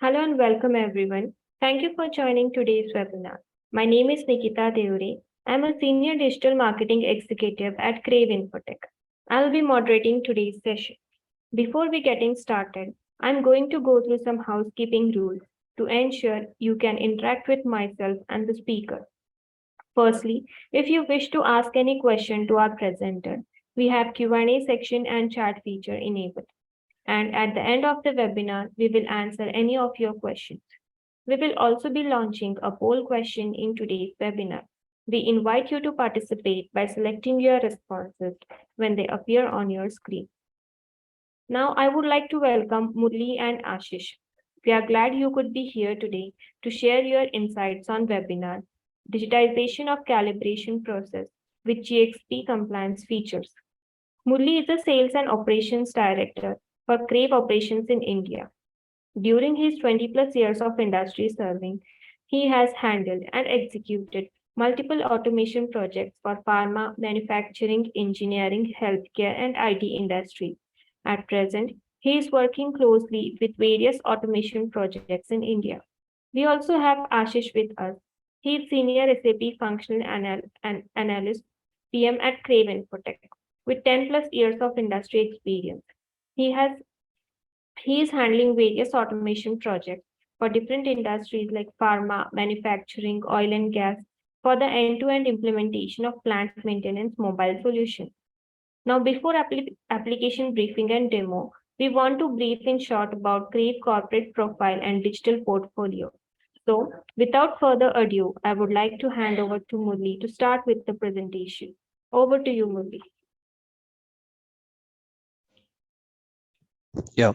Hello and welcome everyone. Thank you for joining today's webinar. My name is Nikita Deore. I'm a senior digital marketing executive at Crave Infotech. I'll be moderating today's session. Before we getting started, I'm going to go through some housekeeping rules to ensure you can interact with myself and the speaker. Firstly, if you wish to ask any question to our presenter, we have Q&A section and chat feature enabled. And at the end of the webinar, we will answer any of your questions. We will also be launching a poll question in today's webinar. We invite you to participate by selecting your responses when they appear on your screen. Now, I would like to welcome Murli and Ashish. We are glad you could be here today to share your insights on webinar Digitization of Calibration Process with GxP compliance features. Murli is a sales and operations director for Crave Operations in India. During his 20 plus years of industry serving, he has handled and executed multiple automation projects for pharma, manufacturing, engineering, healthcare, and IT industries. At present, he is working closely with various automation projects in India. We also have Ashish with us. He is Senior SAP Functional Analyst PM at Crave Infotech with 10 plus years of industry experience. He has he is handling various automation projects for different industries like pharma, manufacturing, oil and gas for the end-to-end implementation of plant maintenance mobile solutions. Now, before application briefing and demo, we want to brief in short about Crave corporate profile and digital portfolio. So, without further ado, I would like to hand over to Murli to start with the presentation. Over to you, Murli. Yeah,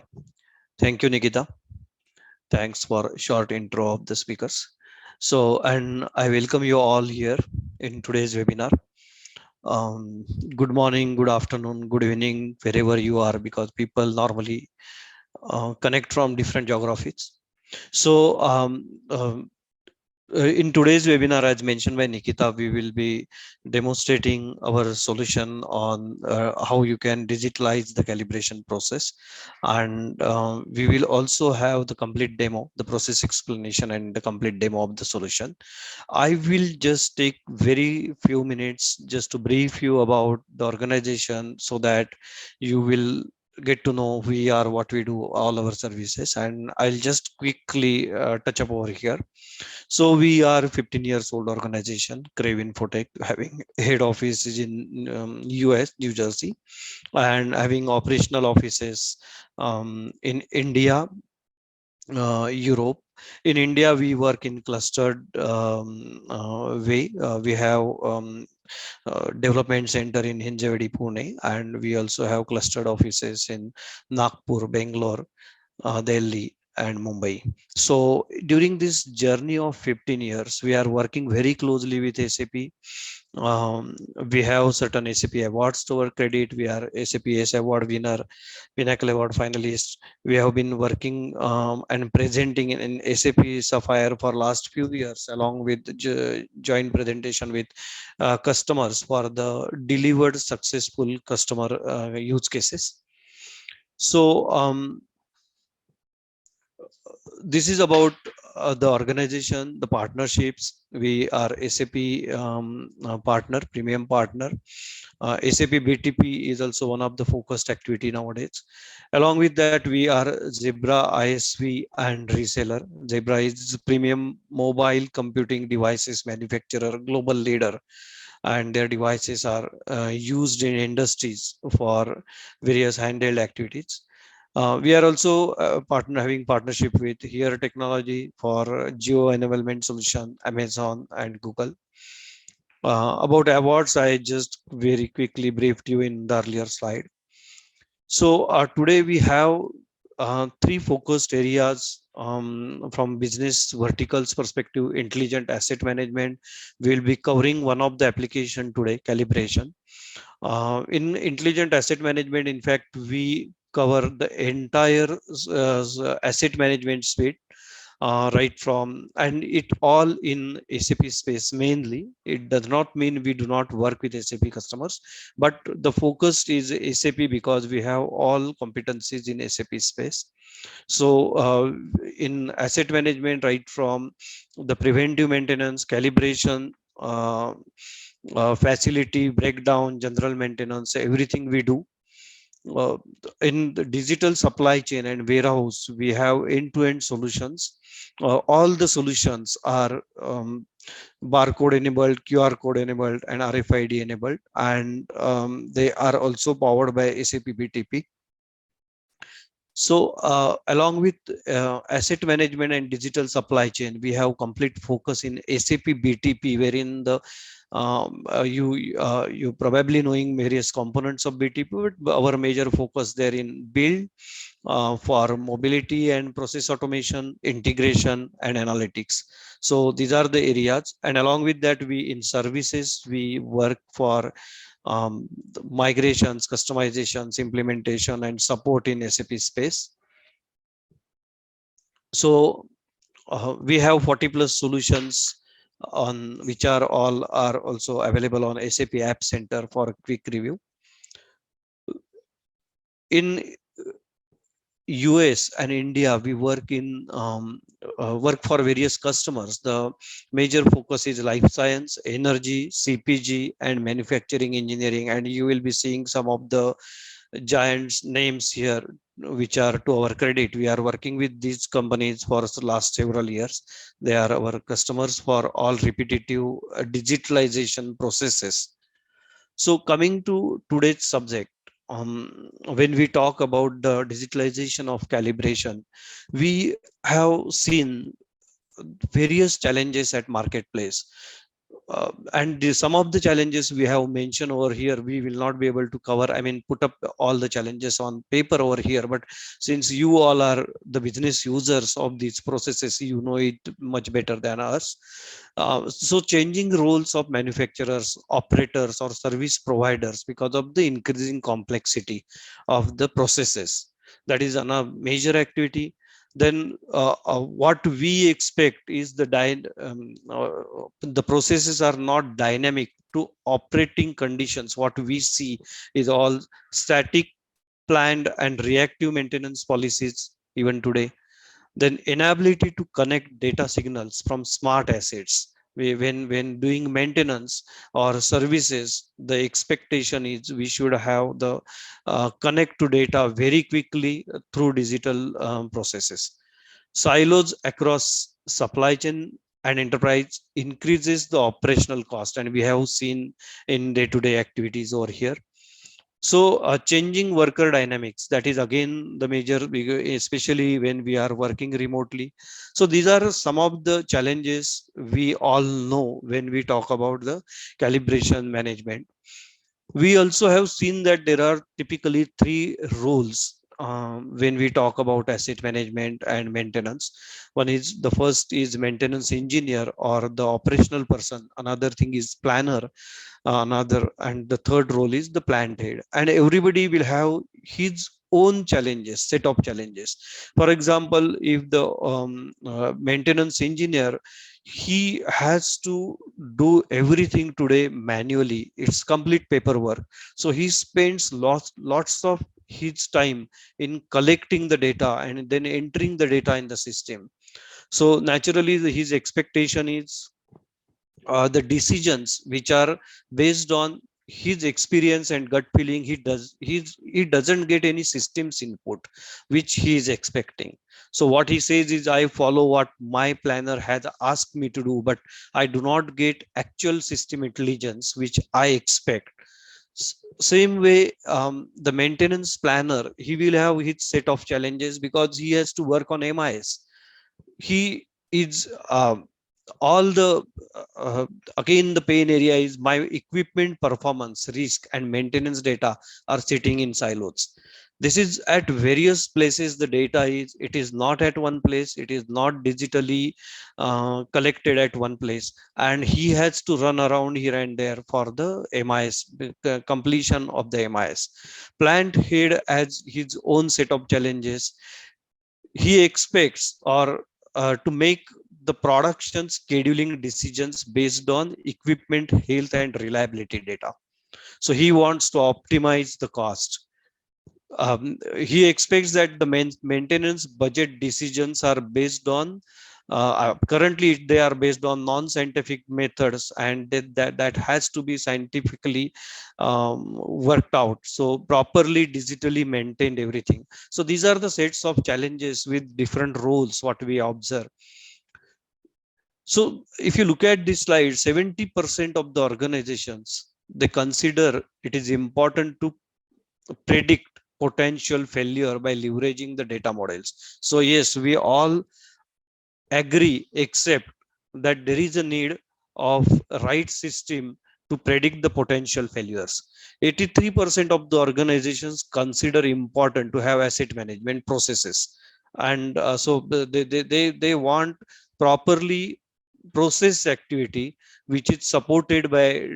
thank you, Nikita. Thanks for short intro of the speakers. So, and I welcome you all here in today's webinar. Good morning, good afternoon, good evening, wherever you are, because people normally connect from different geographies. So, in today's webinar, as mentioned by Nikita, we will be demonstrating our solution on how you can digitalize the calibration process. And we will also have the complete demo, the process explanation and the complete demo of the solution. I will just take very few minutes just to brief you about the organization so that you will get to know who we are, what we do, all our services. And I'll just quickly touch up over here. So we are a 15 years old organization, Crave Infotech, having head offices in US, New Jersey, and having operational offices in India, Europe. In India, we work in clustered way. We have development center in Hinjawadi, Pune, and we also have clustered offices in Nagpur, Bangalore, Delhi, and Mumbai. So during this journey of 15 years, we are working very closely with SAP. We have certain SAP awards to our credit. We are SAP S Award winner, Pinnacle Award finalist. We have been working and presenting in SAP Sapphire for last few years, along with joint presentation with customers for the delivered successful customer use cases. So this is about the organization, the partnerships. We are SAP partner, premium partner. SAP BTP is also one of the focused activity nowadays. Along with that, we are Zebra ISV and reseller. Zebra is premium mobile computing devices manufacturer, global leader, and their devices are used in industries for various handheld activities. We are also having partnership with Here Technology for geo enablement solution, Amazon and Google. About awards, I just very quickly briefed you in the earlier slide. So today we have three focused areas from business verticals perspective. Intelligent asset management, we'll be covering one of the application today, calibration. In intelligent asset management, in fact, we cover the entire asset management suite. right from, and it all in SAP space mainly. It does not mean we do not work with SAP customers, but the focus is SAP because we have all competencies in SAP space. So in asset management, right from the preventive maintenance, calibration, uh, facility breakdown, general maintenance, everything we do. uh, in the digital supply chain and warehouse, we have end-to-end solutions. All the solutions are barcode enabled, QR code enabled, and RFID enabled, and they are also powered by SAP BTP. So, along with asset management and digital supply chain, we have complete focus in SAP BTP, wherein the you probably knowing various components of BTP, but our major focus there in build for mobility and process automation, integration, and analytics. So these are the areas, and along with that, we in services we work for migrations, customizations, implementation, and support in SAP space. So we have 40 plus solutions on which are all are also available on SAP App Center for a quick review. In US and India, we work in work for various customers. The major focus is life science, energy, CPG, and manufacturing engineering. And you will be seeing some of the giants names here, which are to our credit. We are working with these companies for the last several years. They are our customers for all repetitive digitalization processes. So coming to today's subject, when we talk about the digitalization of calibration, we have seen various challenges at marketplace. Some of the challenges we have mentioned over here, we will not be able to cover. I mean, put up all the challenges on paper over here. But since you all are the business users of these processes, you know it much better than us. So changing roles of manufacturers, operators, or service providers because of the increasing complexity of the processes. That is a major activity. Then what we expect is the processes are not dynamic to operating conditions. What we see is all static, planned, and reactive maintenance policies even today. Then inability to connect data signals from smart assets. When doing maintenance or services, the expectation is we should have the connect to data very quickly through digital processes. Silos across supply chain and enterprise increases the operational cost, and we have seen in day-to-day activities over here. So changing worker dynamics, that is again the major, especially when we are working remotely. So these are some of the challenges we all know when we talk about the calibration management. We also have seen that there are typically three roles when we talk about asset management and maintenance. One is, the first is maintenance engineer or the operational person. Another thing is planner, another, and the third role is the plant head. And everybody will have his own challenges, set of challenges. For example, if the maintenance engineer, he has to do everything today manually, it's complete paperwork. So he spends lots of his time in collecting the data and then entering the data in the system. So naturally his expectation is the decisions which are based on his experience and gut feeling. He doesn't get any systems input which he is expecting. So what he says is, I follow what my planner has asked me to do, but I do not get actual system intelligence which I expect. Same way, the maintenance planner, he will have his set of challenges because he has to work on MIS. He is all the again, the pain area is my equipment performance, risk, and maintenance data are sitting in silos. This is at various places. The data is, it is not at one place, it is not digitally collected at one place, and he has to run around here and there for the MIS, completion of the MIS. Plant head has his own set of challenges. He expects, or to make the production scheduling decisions based on equipment health and reliability data. So he wants to optimize the cost. He expects that the maintenance budget decisions are based on currently they are based on non-scientific methods, and that has to be scientifically worked out, so properly digitally maintained everything. So these are the sets of challenges with different roles what we observe. So if you look at this slide, 70% of the organizations, they consider it is important to predict potential failure by leveraging the data models. So yes, we all agree, except that there is a need of right system to predict the potential failures. 83% of the organizations consider important to have asset management processes, and so they want properly process activity which is supported by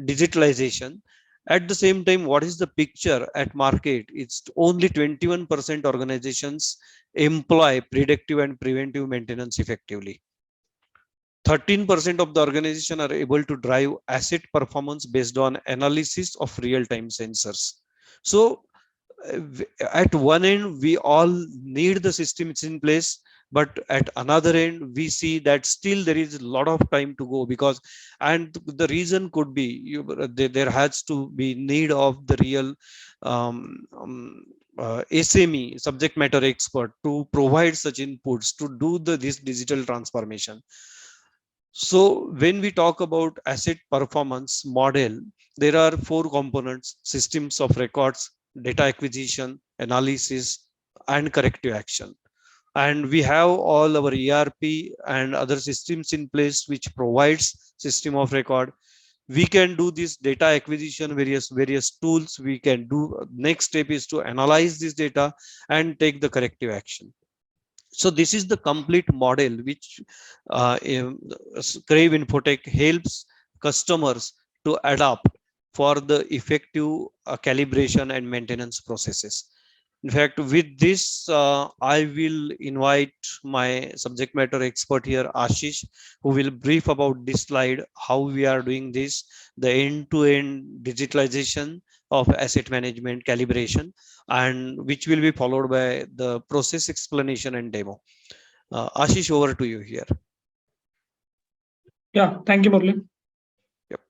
digitalization. At the same time, what is the picture at market? It's only 21% organizations employ predictive and preventive maintenance effectively. 13% of the organization are able to drive asset performance based on analysis of real-time sensors. So at one end we all need the systems in place, but at another end we see that still there is a lot of time to go, because and the reason could be there has to be need of the real SME, subject matter expert, to provide such inputs to do this digital transformation. So when we talk about asset performance model, there are four components: systems of records, data acquisition, analysis, and corrective action. And we have all our ERP and other systems in place which provides system of record. We can do this data acquisition, various tools we can do. Next step is to analyze this data and take the corrective action. So this is the complete model which Crave Infotech helps customers to adapt for the effective calibration and maintenance processes. In fact, with this, I will invite my subject matter expert here, Ashish, who will brief about this slide, how we are doing this, the end-to-end digitalization of asset management calibration, and which will be followed by the process explanation and demo. Ashish, over to you here. Yeah, thank you, Murli. Yep.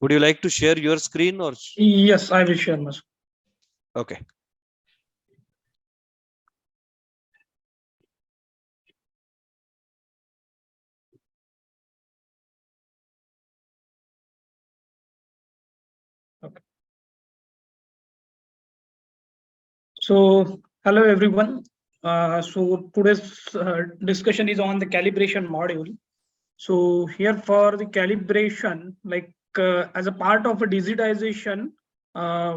Would you like to share your screen or? Yes, I will share my screen. Okay. Okay. So, hello everyone. So today's discussion is on the calibration module. So here for the calibration, like as a part of a digitization,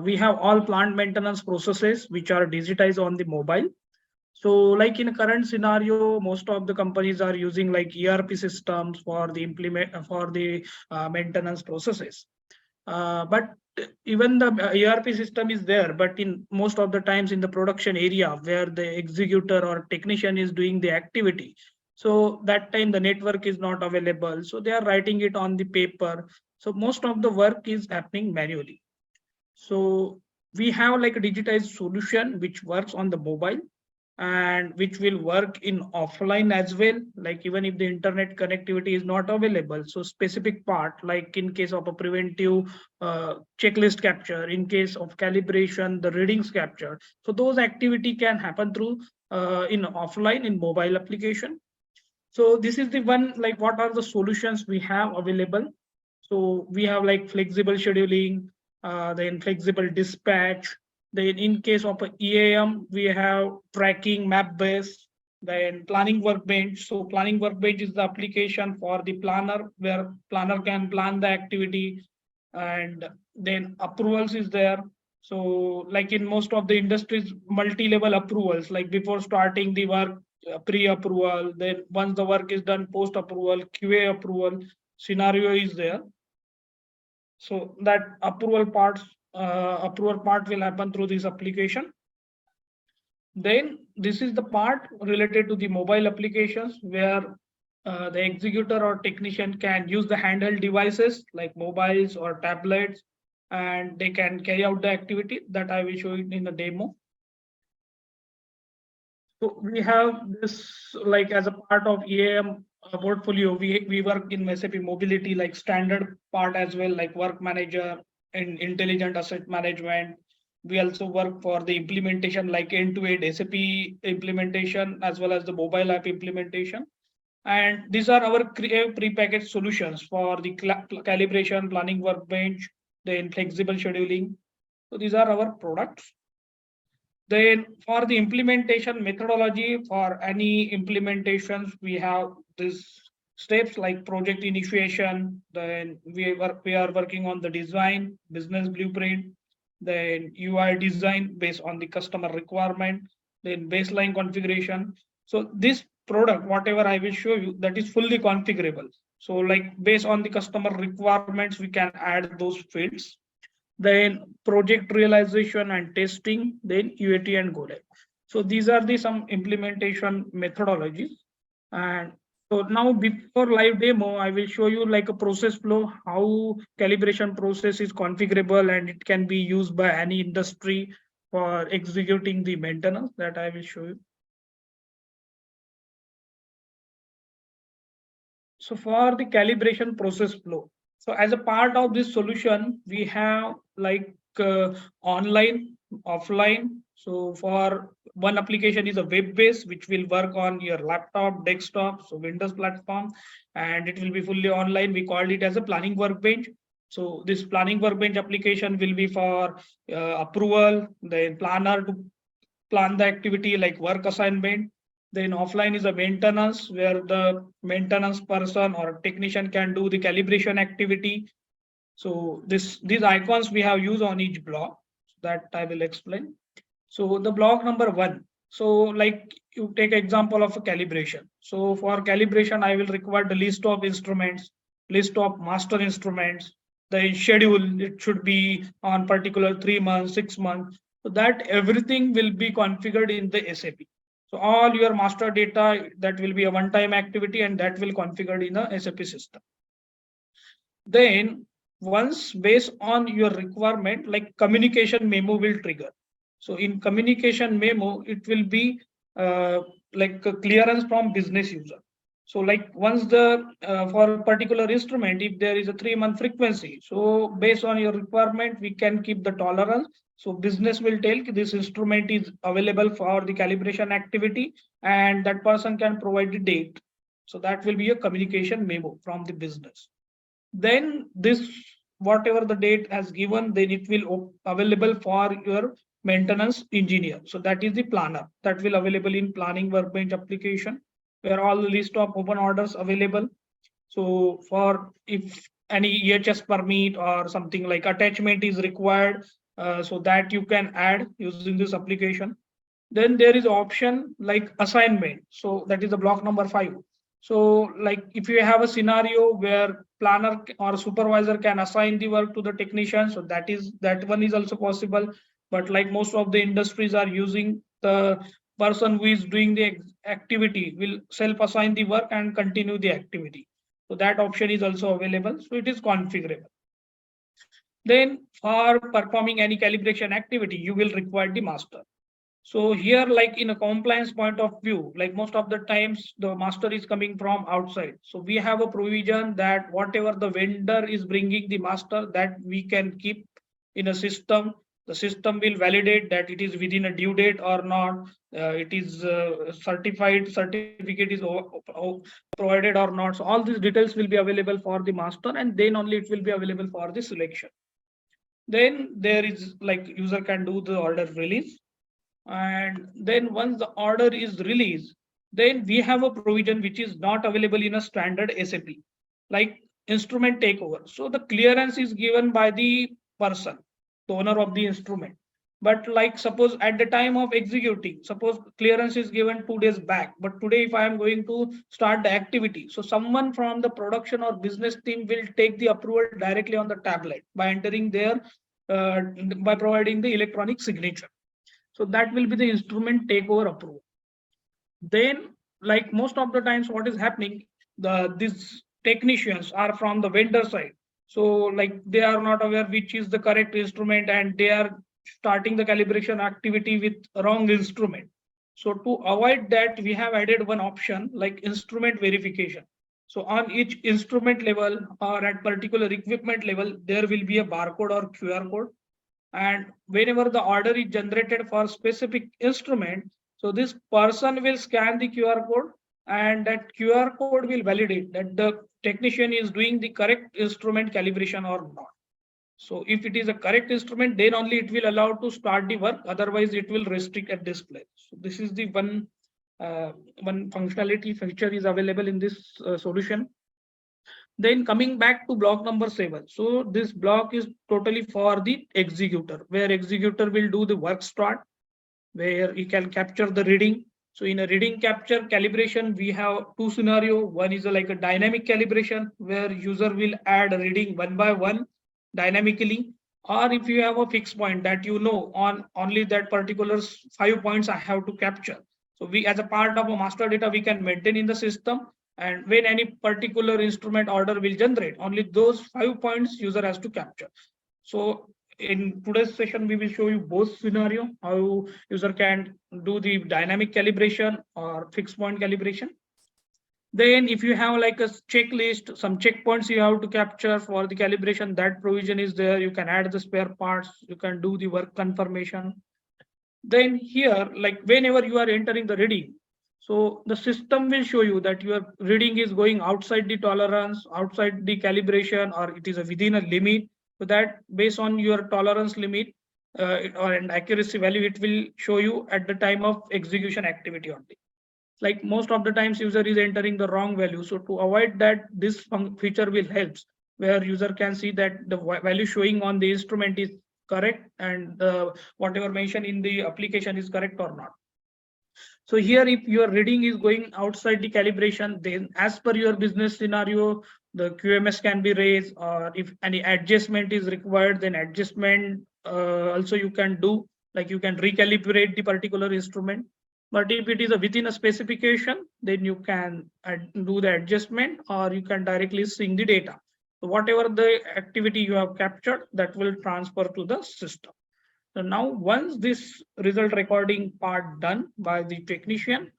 we have all plant maintenance processes which are digitized on the mobile. So like in a current scenario, most of the companies are using like ERP systems for the maintenance processes. But even the ERP system is there, but in most of the times in the production area where the executor or technician is doing the activity, so that time the network is not available, so they are writing it on the paper. So most of the work is happening manually. So we have like a digitized solution which works on the mobile and which will work in offline as well, like even if the internet connectivity is not available. So specific part, like in case of a preventive checklist capture, in case of calibration, the readings capture, so those activity can happen through in offline in mobile application. So this is the one, like what are the solutions we have available. So we have like flexible scheduling, then flexible dispatch. Then in case of a EAM, we have tracking map based, then planning workbench. So planning workbench is the application for the planner where planner can plan the activity, and then approvals is there. So like in most of the industries, multi-level approvals, like before starting the work, pre-approval, then once the work is done, post-approval, QA approval scenario is there. So that approval part will happen through this application. Then this is the part related to the mobile applications where the executor or technician can use the handheld devices like mobiles or tablets, and they can carry out the activity that I will show you in the demo. So we have this like as a part of EAM portfolio. We work in SAP Mobility like standard part as well, like work manager and intelligent asset management. We also work for the implementation like end-to-end SAP implementation as well as the mobile app implementation. And these are our pre-packaged solutions for the calibration, planning workbench, then flexible scheduling. So these are our products. Then for the implementation methodology, for any implementations, we have these steps like project initiation, then we are working on the design, business blueprint, then UI design based on the customer requirement, then baseline configuration. So this product, whatever I will show you, that is fully configurable. So like based on the customer requirements, we can add those fields, then project realization and testing, then UAT and go live. So these are the some implementation methodologies. And so now before live demo, I will show you like a process flow, how calibration process is configurable and it can be used by any industry for executing the maintenance that I will show you. So for the calibration process flow, so as a part of this solution, we have like online, offline. So for one application is a web based, which will work on your laptop, desktop, so Windows platform, and it will be fully online. We called it as a planning workbench. So this planning workbench application will be for approval, the planner to plan the activity like work assignment. Then offline is a maintenance where the maintenance person or technician can do the calibration activity. So these icons we have used on each block that I will explain. So the block number 1. So like you take example of a calibration. So for calibration, I will require the list of instruments, list of master instruments, the schedule, it should be on particular 3 months, 6 months. So that everything will be configured in the SAP. So all your master data, that will be a one-time activity and that will configured in a SAP system. Then once based on your requirement, like communication memo will trigger. So in communication memo, it will be like a clearance from business user. So like once the for a particular instrument, if there is a 3-month frequency, so based on your requirement, we can keep the tolerance. So business will tell this instrument is available for the calibration activity, and that person can provide the date. So that will be a communication memo from the business. Then this whatever the date has given, then it will available for your maintenance engineer. So that is the planner that will available in planning workbench application, where all the list of open orders available. So for if any EHS permit or something like attachment is required, so that you can add using this application. Then there is option like assignment. So that is the block number 5. So like if you have a scenario where planner or supervisor can assign the work to the technician, so that one is also possible. But like most of the industries are using, the person who is doing the activity will self-assign the work and continue the activity. So that option is also available. So it is configurable. Then for performing any calibration activity, you will require the master. So here, like in a compliance point of view, like most of the times the master is coming from outside. So we have a provision that whatever the vendor is bringing the master, that we can keep in a system. The system will validate that it is within a due date or not. It is certificate is provided or not. So all these details will be available for the master, and then only it will be available for the selection. Then there is like user can do the order release. And then once the order is released, then we have a provision which is not available in a standard SAP, like instrument takeover. So the clearance is given by the person, the owner of the instrument. But like suppose at the time of executing, suppose clearance is given 2 days back, but today if I am going to start the activity, so someone from the production or business team will take the approval directly on the tablet by entering their by providing the electronic signature. So that will be the instrument takeover approval. Then, like most of the times, what is happening, these technicians are from the vendor side. So like they are not aware which is the correct instrument, and they are starting the calibration activity with wrong instrument. So to avoid that, we have added one option like instrument verification. So on each instrument level or at particular equipment level, there will be a barcode or QR code. And whenever the order is generated for specific instrument, so this person will scan the QR code, and that QR code will validate that the technician is doing the correct instrument calibration or not. So if it is a correct instrument, then only it will allow to start the work. Otherwise, it will restrict at display. So this is the one functionality feature is available in this solution. Then coming back to block number 7. So this block is totally for the executor, where executor will do the work start, where he can capture the reading. So in a reading capture calibration, we have two scenario. One is like a dynamic calibration, where user will add a reading one by one dynamically. Or if you have a fixed point that you know on only that particular 5 points I have to capture. So we, as a part of a master data, we can maintain in the system. And when any particular instrument order will generate, only those 5 points user has to capture. So in today's session, we will show you both scenario, how user can do the dynamic calibration or fixed point calibration. Then if you have like a checklist, some checkpoints you have to capture for the calibration, that provision is there. You can add the spare parts, you can do the work confirmation. Then here, like whenever you are entering the reading, so the system will show you that your reading is going outside the tolerance, outside the calibration, or it is within a limit. So that based on your tolerance limit or an accuracy value, it will show you at the time of execution activity only. Like most of the times user is entering the wrong value. So to avoid that, this feature will help, where user can see that the value showing on the instrument is correct, and whatever mentioned in the application is correct or not. So here, if your reading is going outside the calibration, then as per your business scenario, the QMS can be raised, or if any adjustment is required, then adjustment also you can do, like you can recalibrate the particular instrument. But if it is within a specification, then you can do the adjustment, or you can directly sync the data. So whatever the activity you have captured, that will transfer to the system. So now once this result recording part done by the technician,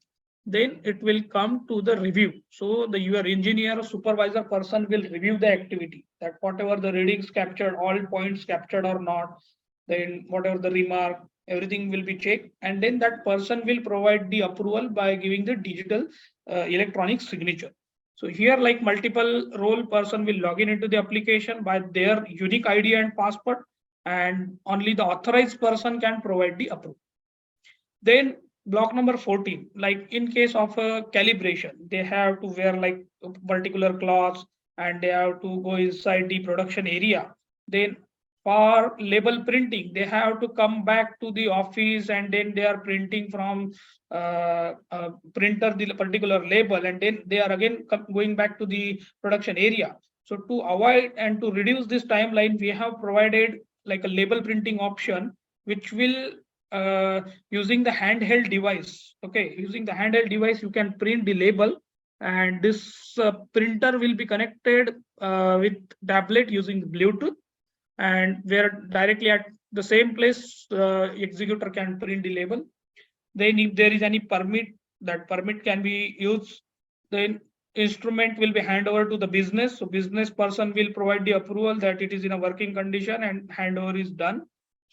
then it will come to the review. So the your engineer or supervisor person will review the activity, that whatever the readings captured, all points captured or not, then whatever the remark, everything will be checked, and then that person will provide the approval by giving the digital electronic signature. So here, like multiple role person will log in into the application by their unique ID and password, and only the authorized person can provide the approval. Then block number 14, like in case of a calibration, they have to wear like particular cloths, and they have to go inside the production area. Then for label printing, they have to come back to the office, and then they are printing from printer the particular label, and then they are again going back to the production area. So to avoid and to reduce this timeline, we have provided like a label printing option, which will using the handheld device. Okay, using the handheld device, you can print the label, and this printer will be connected with tablet using Bluetooth, and where directly at the same place executor can print the label. Then if there is any permit, that permit can be used. Then instrument will be handed over to the business. So business person will provide the approval that it is in a working condition, and handover is done.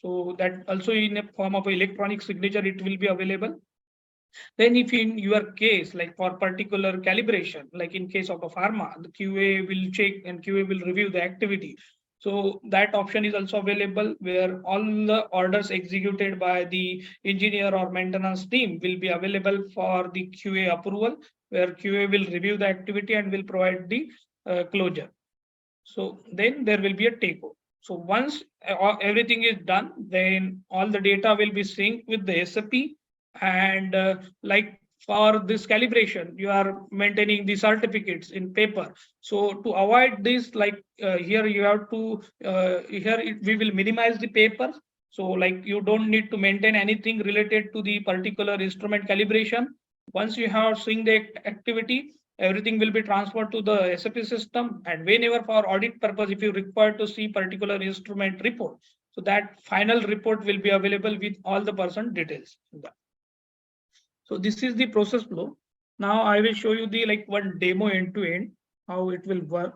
So that also in a form of electronic signature, it will be available. Then if in your case, like for particular calibration, like in case of a pharma, the QA will check and QA will review the activity. So that option is also available, where all the orders executed by the engineer or maintenance team will be available for the QA approval, where QA will review the activity and will provide the closure. So then there will be a takeover. So once everything is done, then all the data will be synced with the SAP, and like for this calibration, you are maintaining the certificates in paper. So to avoid this, like here you have to we will minimize the paper, So like you don't need to maintain anything related to the particular instrument calibration. Once you have seen the activity, everything will be transferred to the SAP system. And whenever for audit purpose, if you require to see particular instrument report, so that final report will be available with all the person details. So this is the process flow. Now I will show you the like one demo end to end, how it will work.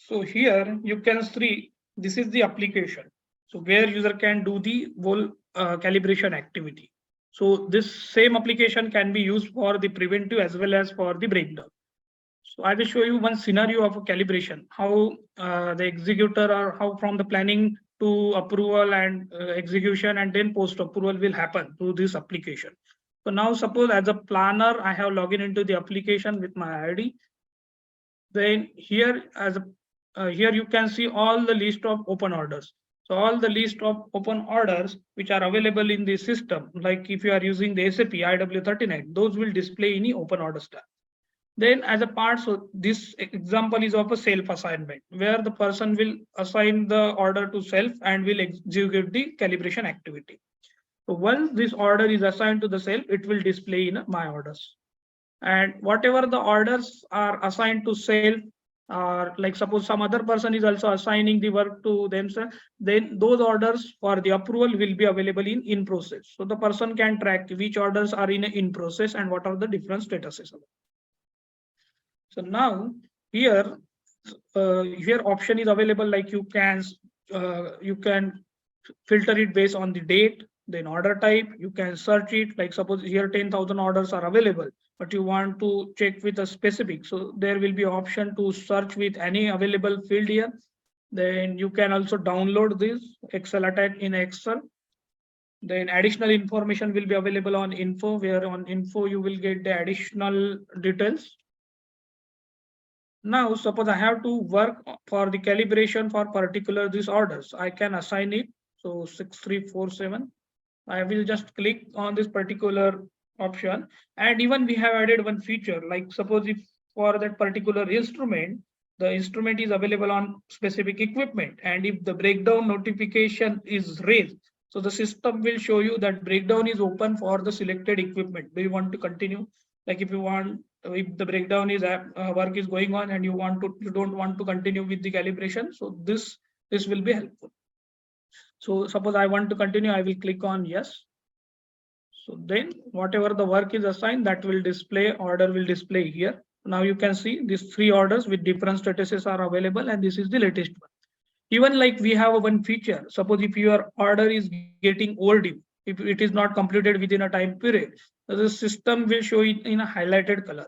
So here you can see this is the application. So where user can do the whole calibration activity. So this same application can be used for the preventive as well as for the breakdown. So I will show you one scenario of a calibration, how the executor or how from the planning to approval and execution and then post approval will happen through this application. So now suppose as a planner, I have logged into the application with my ID. Then here as a here you can see all the list of open orders. So all the list of open orders which are available in the system, like if you are using the SAP IW39, those will display in the open orders tab. Then as a part, so this example is of a self assignment where the person will assign the order to self and will execute the calibration activity. So once this order is assigned to the self, it will display in my orders. And whatever the orders are assigned to self, or like suppose some other person is also assigning the work to themselves, then those orders for the approval will be available in process. So the person can track which orders are in process and what are the different statuses. So now here here option is available, like you can filter it based on the date, then order type. You can search it, like suppose here 10,000 orders are available, but you want to check with a specific. So there will be option to search with any available field here. Then you can also download this Excel attached in Excel. Then additional information will be available on info, where on info you will get the additional details. Now, suppose I have to work for the calibration for particular these orders, I can assign it. So 6347, I will just click on this particular option. And even we have added one feature, like suppose if for that particular instrument, the instrument is available on specific equipment. And if the breakdown notification is raised, so the system will show you that breakdown is open for the selected equipment. Do you want to continue? Like if you want, if the breakdown is work is going on and you don't want to continue with the calibration, so this will be helpful. So suppose I want to continue, I will click on yes. So then whatever the work is assigned, that will display, order will display here. Now you can see these 3 orders with different statuses are available, and this is the latest one. Even like we have one feature, suppose if your order is getting overdue, if it is not completed within a time period, the system will show it in a highlighted color.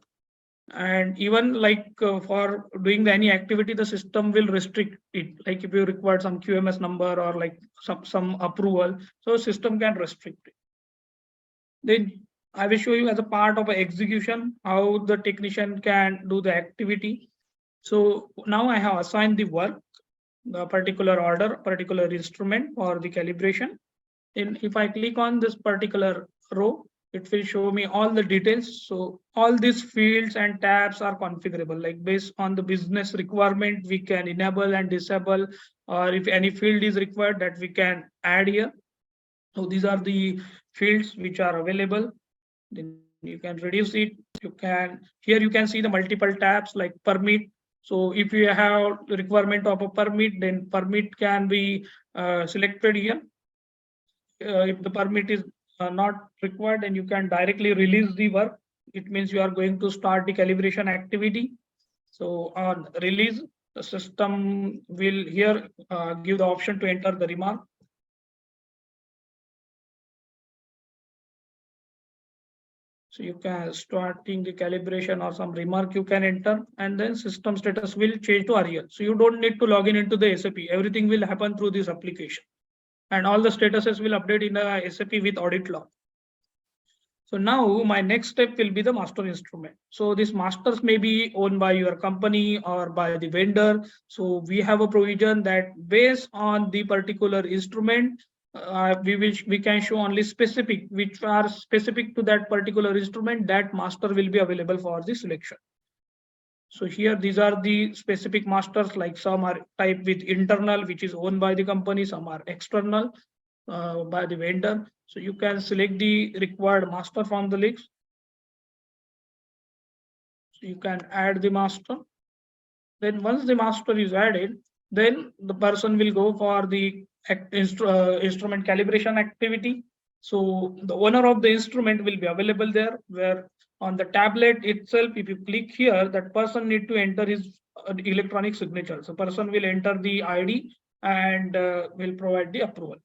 And even like for doing any activity, the system will restrict it. Like if you require some QMS number or like some approval, so system can restrict it. Then I will show you as a part of execution how the technician can do the activity. So now I have assigned the work, the particular order, particular instrument or the calibration. And if I click on this particular row, it will show me all the details. So all these fields and tabs are configurable, like based on the business requirement, we can enable and disable, or if any field is required, that we can add here. So these are the fields which are available. Then you can reduce it. You can, here you can see the multiple tabs like permit. So if you have the requirement of a permit, then permit can be selected here. If the permit is not required, then you can directly release the work. It means you are going to start the calibration activity. So on release, the system will here give the option to enter the remark. So you can starting the calibration or some remark you can enter, and then system status will change to REL. So you don't need to log in into the SAP. Everything will happen through this application, and all the statuses will update in the SAP with audit log. So now my next step will be the master instrument. So these masters may be owned by your company or by the vendor. So we have a provision that based on the particular instrument, we can show only specific, which are specific to that particular instrument, that master will be available for the selection. So here these are the specific masters, like some are type with internal, which is owned by the company, some are external by the vendor. So you can select the required master from the list. So you can add the master. Then once the master is added, then the person will go for the instrument calibration activity. So the owner of the instrument will be available there, where on the tablet itself, if you click here, that person need to enter his electronic signature. So person will enter the ID and will provide the approval.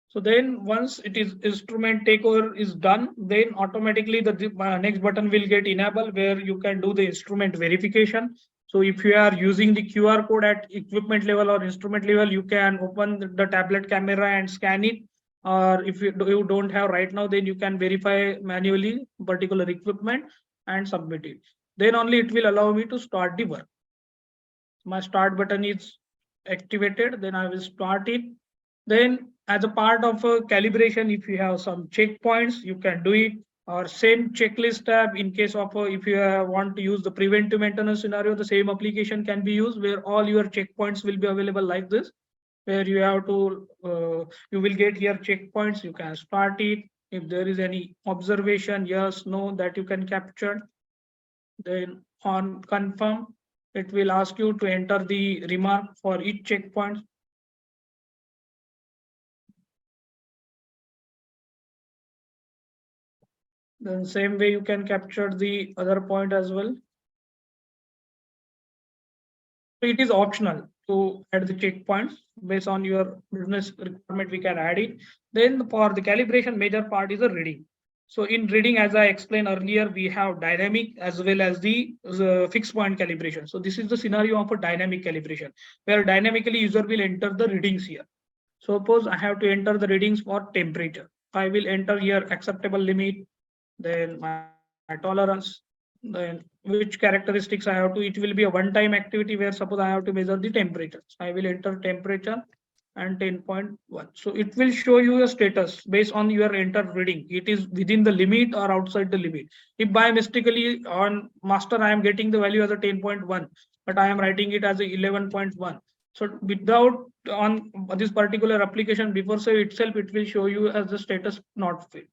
So then once it is instrument takeover is done, then automatically the next button will get enabled, where you can do the instrument verification. So if you are using the QR code at equipment level or instrument level, you can open the tablet camera and scan it. Or if you don't have right now, then you can verify manually particular equipment and submit it. Then only it will allow me to start the work. My start button is activated, then I will start it. Then as a part of a calibration, if you have some checkpoints, you can do it, or same checklist tab in case of if you want to use the preventive maintenance scenario, the same application can be used, where all your checkpoints will be available like this, where you have to you will get here checkpoints. You can start it. If there is any observation, yes, no, that you can capture. Then on confirm, it will ask you to enter the remark for each checkpoint. Then same way you can capture the other point as well. It is optional to add the checkpoints based on your business requirement. We can add it. Then for the calibration, major part is the reading. So in reading, as I explained earlier, we have dynamic as well as the fixed point calibration. So this is the scenario of a dynamic calibration, where dynamically user will enter the readings here. Suppose I have to enter the readings for temperature. I will enter here acceptable limit, then my tolerance, then which characteristics I have to. It will be a one-time activity where suppose I have to measure the temperature. I will enter temperature and 10.1. So it will show you a status based on your entered reading. It is within the limit or outside the limit. If by mistakenly on master I am getting the value as a 10.1, but I am writing it as a 11.1. So without on this particular application before save itself, it will show you as the status not fit.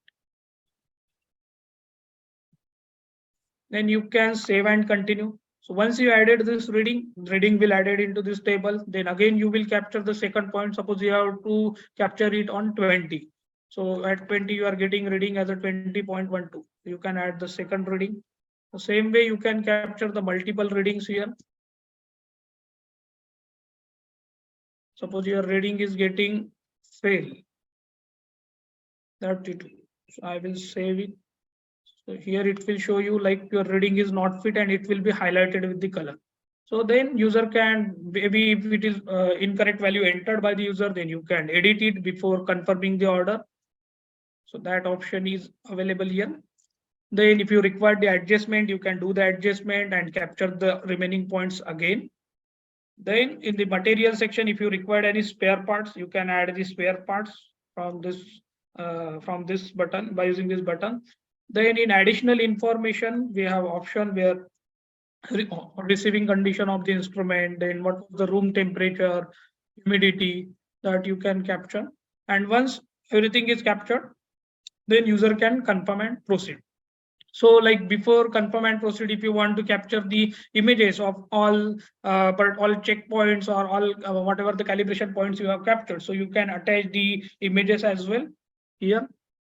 Then you can save and continue. So once you added this reading will added into this table. Then again you will capture the second point. Suppose you have to capture it on 20. So at 20 you are getting reading as a 20.12. You can add the second reading. The same way you can capture the multiple readings here. Suppose your reading is getting fail. 32. So I will save it. So here it will show you like your reading is not fit, and it will be highlighted with the color. So then user can, maybe if it is incorrect value entered by the user, then you can edit it before confirming the order. So that option is available here. Then if you require the adjustment, you can do the adjustment and capture the remaining points again. Then in the material section, if you require any spare parts, you can add the spare parts from this button by using this button. Then in additional information, we have option where receiving condition of the instrument, then what was the room temperature, humidity, that you can capture. And once everything is captured, then user can confirm and proceed. So like before confirm and proceed, if you want to capture the images of all but all checkpoints or all whatever the calibration points you have captured, so you can attach the images as well here.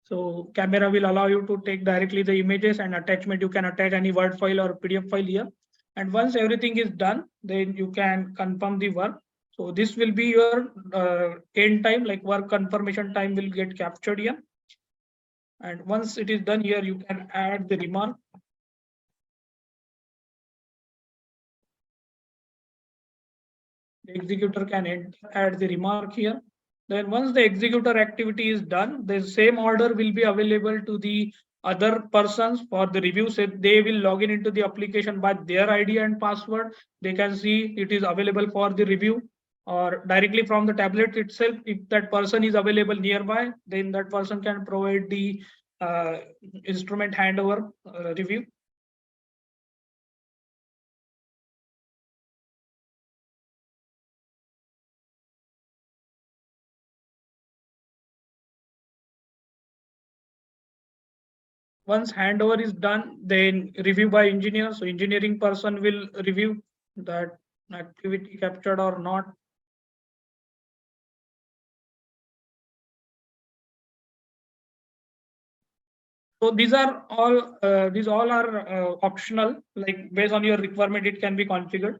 So camera will allow you to take directly the images, and attachment you can attach any Word file or PDF file here. And once everything is done, then you can confirm the work. So this will be your end time, like work confirmation time will get captured here. And once it is done here, you can add the remark. The executor can add the remark here. Then once the executor activity is done, the same order will be available to the other persons for the review. So they will log in into the application by their ID and password. They can see it is available for the review, or directly from the tablet itself. If that person is available nearby, then that person can provide the instrument handover review. Once handover is done, then review by engineer. So engineering person will review that activity captured or not. So these are all these all are optional, like based on your requirement, it can be configured.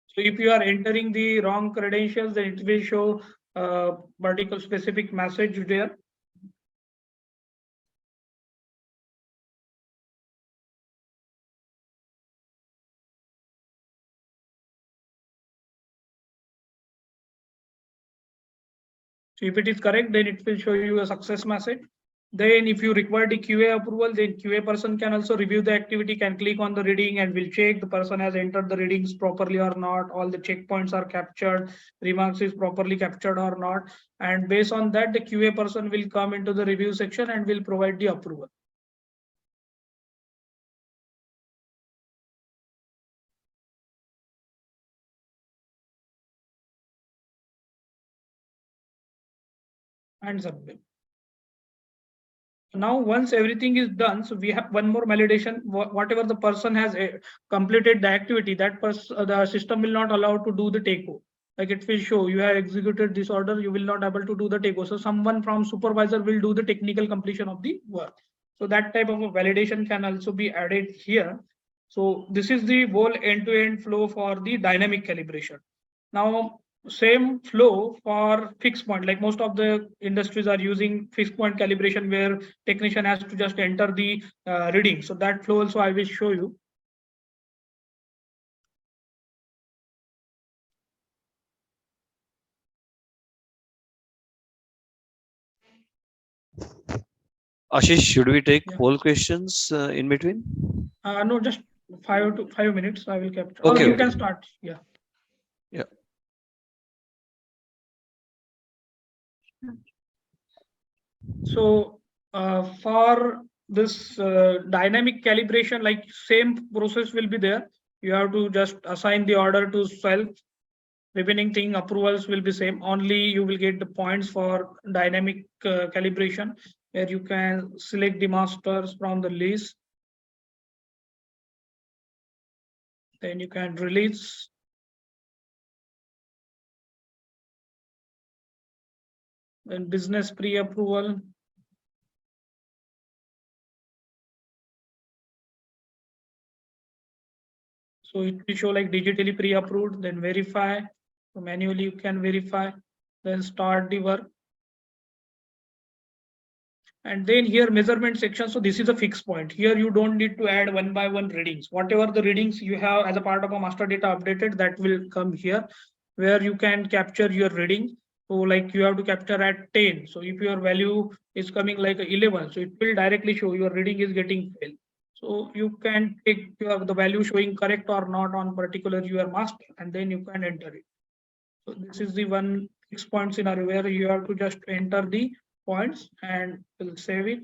So if you are entering the wrong credentials, then it will show particular specific message there. So if it is correct, then it will show you a success message. Then if you require the QA approval, then QA person can also review the activity, can click on the reading and will check the person has entered the readings properly or not, all the checkpoints are captured, remarks is properly captured or not. And based on that, the QA person will come into the review section and will provide the approval. And submit. Now once everything is done, so we have one more validation. Whatever the person has completed the activity, that the system will not allow to do the takeover. Like it will show you have executed this order, you will not able to do the takeover. So someone from supervisor will do the technical completion of the work. So that type of a validation can also be added here. So this is the whole end-to-end flow for the dynamic calibration. Now same flow for fixed point, like most of the industries are using fixed point calibration where technician has to just enter the reading. So that flow also I will show you. Ashish, should we take Yeah. poll questions in between? No, just 5 minutes I will capture. Okay, Or you okay. can start. Yeah. Yeah. So for this dynamic calibration, like same process will be there. You have to just assign the order to self. Remaining thing approvals will be same. Only you will get the points for dynamic calibration, where you can select the masters from the list. Then you can release. Then business pre-approval. So it will show like digitally pre-approved, then verify. So manually you can verify, then start the work. And then here measurement section. So this is a fixed point. Here you don't need to add one by one readings. Whatever the readings you have as a part of a master data updated, that will come here, where you can capture your reading. So like you have to capture at 10. So if your value is coming like 11, so it will directly show your reading is getting failed. So you can take the value showing correct or not on particular your master, and then you can enter it. So this is the one fixed point scenario where you have to just enter the points and will save it.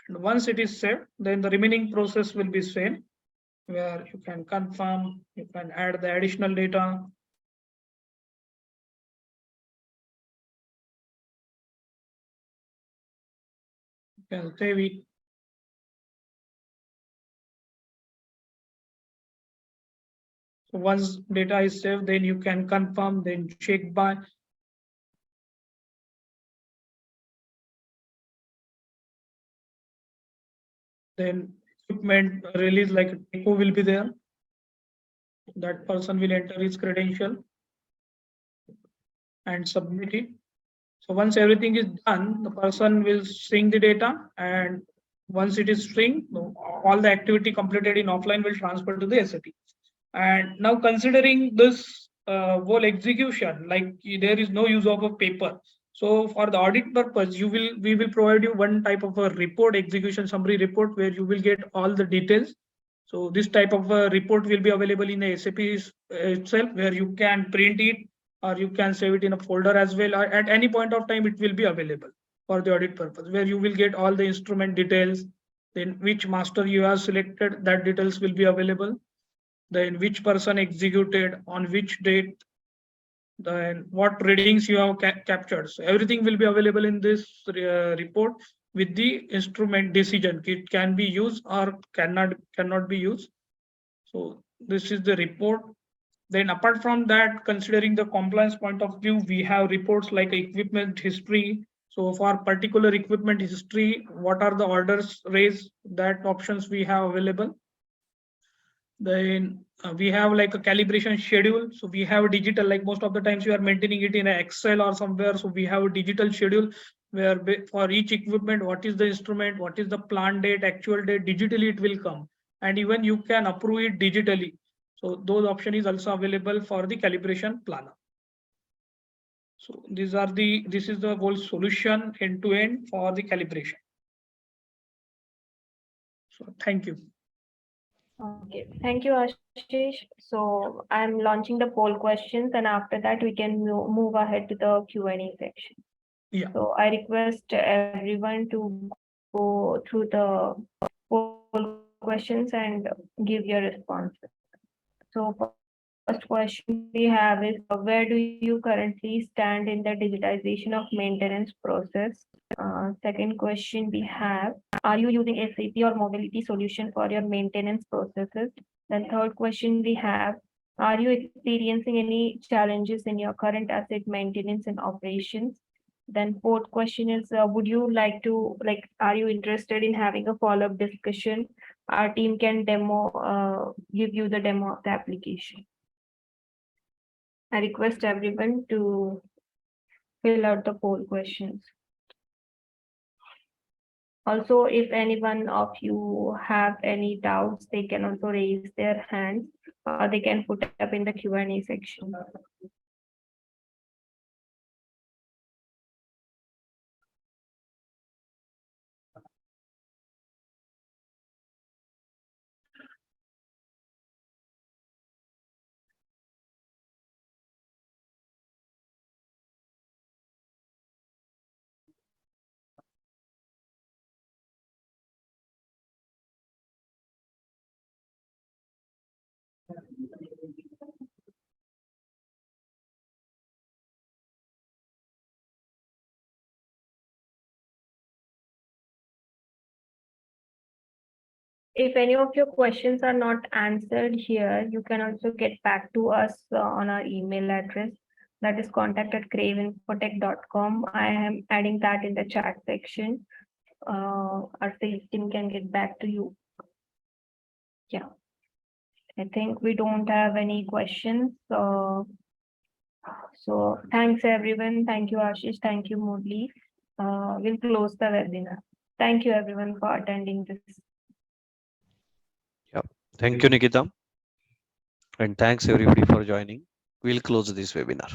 And once it is saved, then the remaining process will be same, where you can confirm, you can add the additional data. can save it. So once data is saved, then you can confirm, then check by. Then equipment release like a typo will be there. That person will enter his credential and submit it. So once everything is done, the person will string the data, and once it is string, all the activity completed in offline will transfer to the SAP. And now considering this whole execution, like there is no use of a paper. So for the audit purpose, we will provide you one type of a report, execution summary report, where you will get all the details. So this type of a report will be available in the SAP itself, where you can print it or you can save it in a folder as well. Or at any point of time, it will be available for the audit purpose, where you will get all the instrument details, then which master you have selected, that details will be available, then which person executed on which date, then what readings you have captured. So everything will be available in this report with the instrument decision. It can be used or cannot be used. So this is the report. Then apart from that, considering the compliance point of view, we have reports like equipment history. So for particular equipment history, what are the orders raised, that options we have available. Then we have like a calibration schedule. So we have a digital, like most of the times you are maintaining it in an Excel or somewhere. So we have a digital schedule where for each equipment, what is the instrument, what is the plant date, actual date, digitally it will come. And even you can approve it digitally. So those option is also available for the calibration planner. So this is the whole solution end to end for the calibration. So thank you. Okay, thank you, Ashish. So I'm launching the poll questions, and after that we can move ahead to the Q&A section. Yeah. So I request everyone to go through the poll questions and give your responses. So first question we have is, where do you currently stand in the digitization of maintenance process? Second question we have, are you using SAP or mobility solution for your maintenance processes? Then third question we have, are you experiencing any challenges in your current asset maintenance and operations? Then fourth question is, would you like to, are you interested in having a follow-up discussion? Our team can give you the demo of the application. I request everyone to fill out the poll questions. Also, if anyone of you have any doubts, they can also raise their hands, or they can put up in the Q&A section. If any of your questions are not answered here, you can also get back to us on our email address, that is contact@craveinfotech.com. I am adding that in the chat section. Our sales team can get back to you. Yeah, I think we don't have any questions. So thanks everyone. Thank you, Ashish. Thank you, Murli. We'll close the webinar. Thank you everyone for attending this. Yeah. Thank you, Nikita. And thanks everybody for joining. We'll close this webinar.